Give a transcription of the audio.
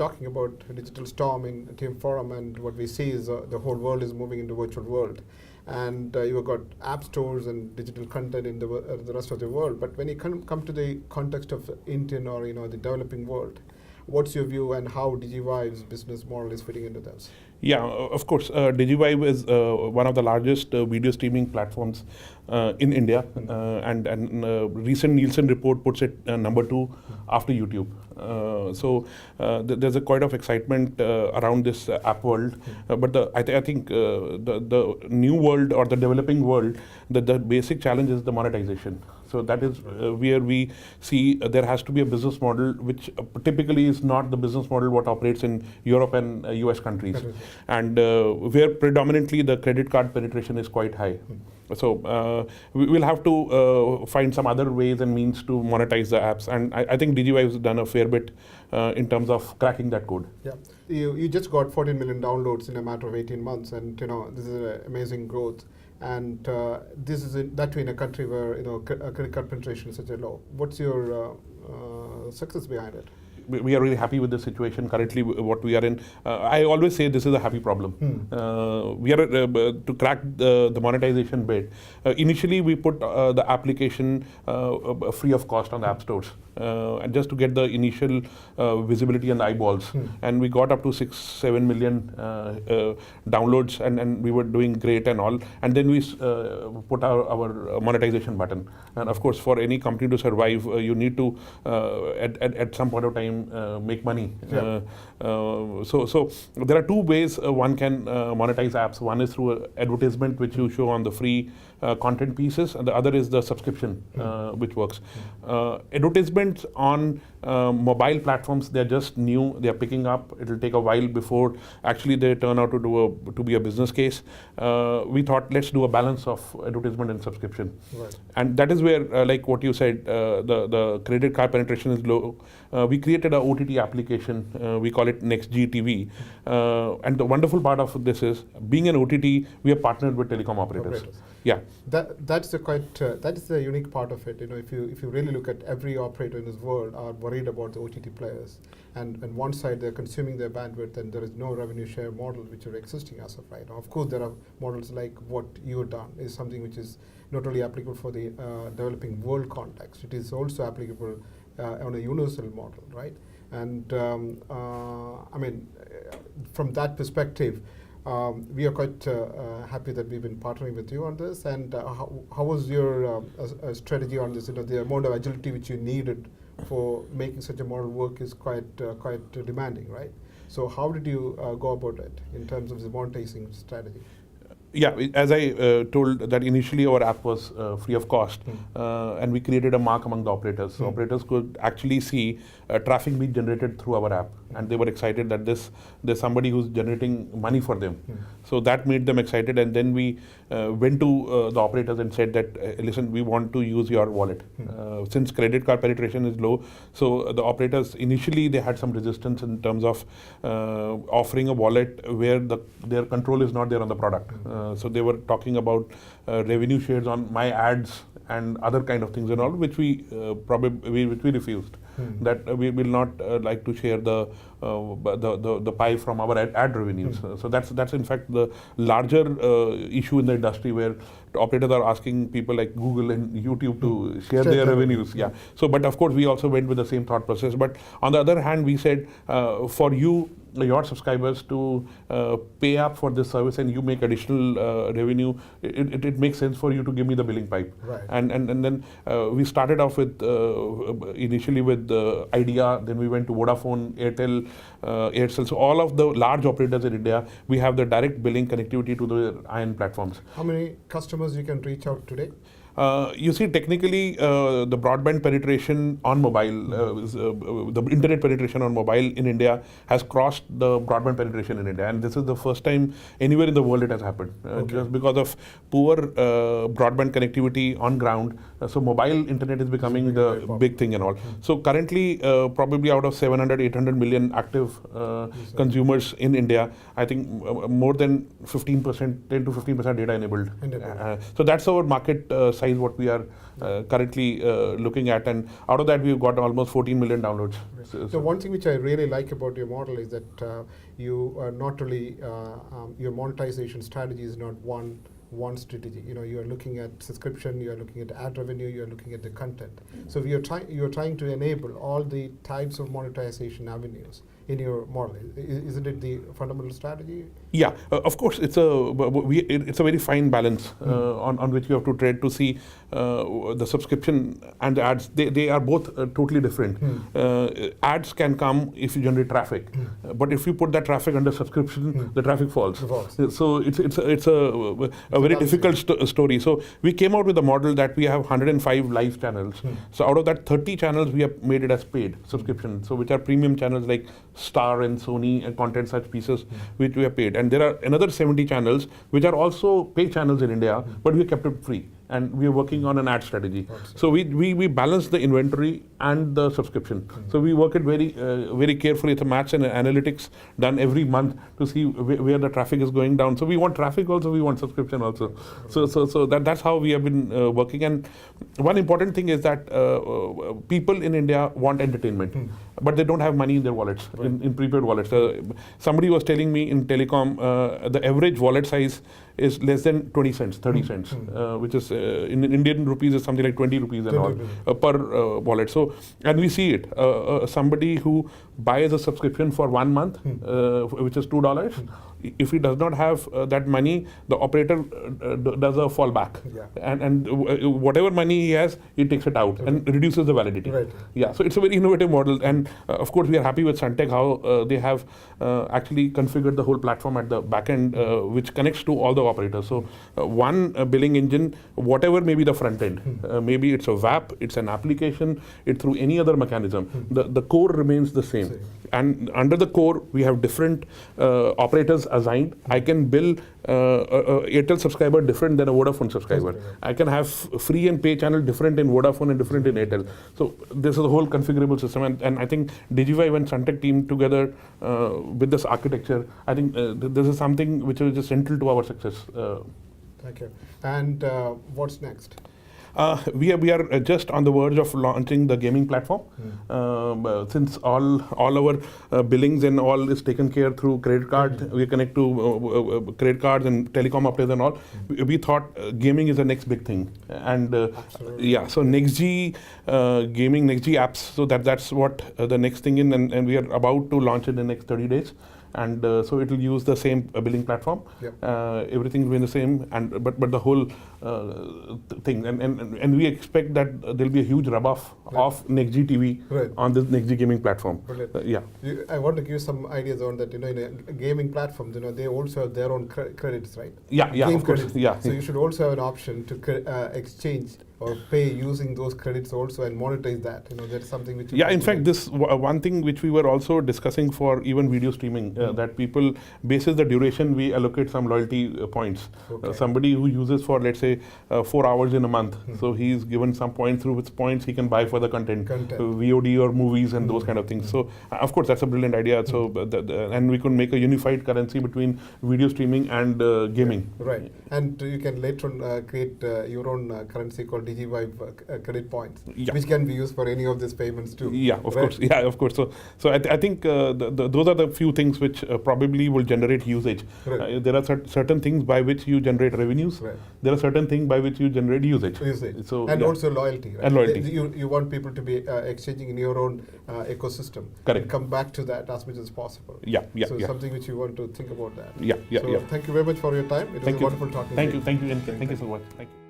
talking about Digital Storm in Team Forum, and what we see is the whole world is moving into virtual world. And you've got app stores and digital content in the rest of the world. But when you come to the context of Indian or the developing world, what's your view and how DigiVibe's business model is fitting into this? Yeah, of course. DigiVibe is one of the largest video streaming platforms in India, and recent Nielsen report puts it number 2 after YouTube. So there's a quite of excitement around this app world. But I think the new world or the developing world, the basic challenge is the monetization. So that is where we see there has to be a business model which typically is not the business model what operates in Europe and US countries, and where predominantly the credit card penetration is quite high. So we will have to find some other ways and means to monetize the apps, and I think DigiVibe has done a fair bit in terms of cracking that code. Yeah, you just got 14 million downloads in a matter of 18 months, and this is an amazing growth. And this is that too in a country where credit card penetration is such a low. What's your success behind it? We are really happy with the situation currently, what we are in. I always say this is a happy problem. We are to crack the monetization bit. Initially, we put the application free of cost on the app stores, and just to get the initial visibility and the eyeballs. And we got up to 6-7 million downloads, and we were doing great and all. And then we put our monetization button. And of course, for any company to survive, you need to at some point of time make money. Yeah. So there are 2 ways one can monetize apps. One is through advertisement, which you show on the free content pieces, and the other is the subscription, which works. Advertisements on mobile platforms, they're just new, they're picking up. It'll take a while before actually they turn out to be a business case. We thought, let's do a balance of advertisement and subscription. Right. And that is where, like what you said, the credit card penetration is low. We created an OTT application, we call it NextGTV. And the wonderful part of this is, being an OTT, we are partnered with telecom operators. Yeah. That's that is the unique part of it. If you really look at every operator in this world are worried about the OTT players, and on one side they're consuming their bandwidth, and there is no revenue share model which are existing as of right now. Of course, there are models like what you've done is something which is not only applicable for the developing world context. It is also applicable on a universal model, right? And I mean, from that perspective, we are quite happy that we've been partnering with you on this. And how was your strategy on this? The amount of agility which you needed for making such a model work is quite demanding, right? So how did you go about it in terms of the monetizing strategy? Yeah, as I told that initially our app was free of cost, and we created a mark among the operators. So operators could actually see traffic being generated through our app, and they were excited that there's somebody who's generating money for them. So that made them excited, and then we went to the operators and said that, listen, we want to use your wallet. Since credit card penetration is low, so the operators initially they had some resistance in terms of offering a wallet where their control is not there on the product. So they were talking about revenue shares on my ads and other kind of things and all, which we refused. That we will not like to share the pie from our ad revenues. So that's in fact the larger issue in the industry, where operators are asking people like Google and YouTube to share their revenues. Yeah. So, but of course, we also went with the same thought process. But on the other hand, we said for your subscribers to pay up for this service and you make additional revenue, it makes sense for you to give me the billing pipe. Right. And then we started off with initially with Idea, then we went to Vodafone, Airtel, Aircel. So all of the large operators in India, we have the direct billing connectivity to the ION platforms. How many customers you can reach out today? You see, technically, the broadband penetration on mobile, the internet penetration on mobile in India has crossed the broadband penetration in India. And this is the first time anywhere in the world it has happened. Just because of poor broadband connectivity on ground. So mobile internet is becoming the big thing and all. So currently, probably out of 700-800 million active consumers in India, I think more than 15%, 10 to 15% data enabled. So that's our market size what we are currently looking at, and out of that we've got almost 14 million downloads. So one thing which I really like about your model is that you are not really your monetization strategy is not one strategy. You are looking at subscription, you are looking at ad revenue, you are looking at the content. So you are trying to enable all the types of monetization avenues in your model. Isn't it the fundamental strategy? Yeah, of course, it's a very fine balance on which you have to trade to see the subscription and the ads. They are both totally different. Ads can come if you generate traffic, but if you put that traffic under subscription, the traffic falls. So it's a very difficult story. So we came out with a model that we have 105 live channels. So out of that, 30 channels we have made it as paid subscription. So which are premium channels like Star and Sony and Content Search pieces, which we have paid. And there are another 70 channels which are also paid channels in India, but we kept it free. And we are working on an ad strategy. So we balance the inventory and the subscription. So we work it very carefully. It's a maths and analytics done every month to see where the traffic is going down. So we want traffic also, we want subscription also. So that's how we have been working. And one important thing is that people in India want entertainment, but they don't have money in their wallets, in prepaid wallets. Somebody was telling me in telecom, the average wallet size is less than 20 cents, 30 cents, which is in Indian rupees is something like 20 rupees and all per wallet. So, and we see it. Somebody who buys a subscription for 1 month, which is $2, if he does not have that money, the operator does a fallback, and whatever money he has, he takes it out and reduces the validity. Yeah, so it's a very innovative model, and of course we are happy with Sunteck how they have actually configured the whole platform at the back end, which connects to all the operators. So one billing engine, whatever may be the front end, maybe it's a WAP, it's an application, it's through any other mechanism, the core remains the same. And under the core, we have different operators assigned. I can bill Airtel subscriber different than a Vodafone subscriber. I can have free and pay channel different in Vodafone and different in Airtel. So this is a whole configurable system. And I think Digivibe and Sunteck team together with this architecture, I think this is something which is just central to our success. Thank you. And what's next? We are just on the verge of launching the gaming platform. Since all our billings and all is taken care through credit card, we connect to credit cards and telecom operators and all. We thought gaming is the next big thing, and yeah, so NextG gaming, NextG apps. So that's what the next thing in, and we are about to launch it in the next 30 days. And so it will use the same billing platform. Everything will be the same, and but the whole thing, and we expect that there will be a huge rub-off of NextG TV on this NextG gaming platform. Yeah. I want to give some ideas on that. In a gaming platform, they also have their own credits, right? Yeah, Game of course. Credits. Yeah. So you should also have an option to exchange or pay using those credits also and monetize that. That's something which. Yeah, in fact, this one thing which we were also discussing for even video streaming, that people, basis the duration, we allocate some loyalty points. Somebody who uses for, let's say, 4 hours in a month, so he's given some points, through which points he can buy for the content. VOD or movies and those kind of things. So of course that's a brilliant idea. So and we could make a unified currency between video streaming and gaming. Right, and you can later on create your own currency called Digivibe credit points, which can be used for any of these payments too. Yeah, of course. Yeah, of course. So I think those are the few things which probably will generate usage. There are certain things by which you generate revenues. There are certain things by which you generate usage. So and also loyalty. Right? And loyalty. You want people to be exchanging in your own ecosystem. Correct. And come back to that as much as possible. So something which you want to think about that. Yeah. Thank you very much for your time. It was wonderful talking to you. Thank you so much. Thank you.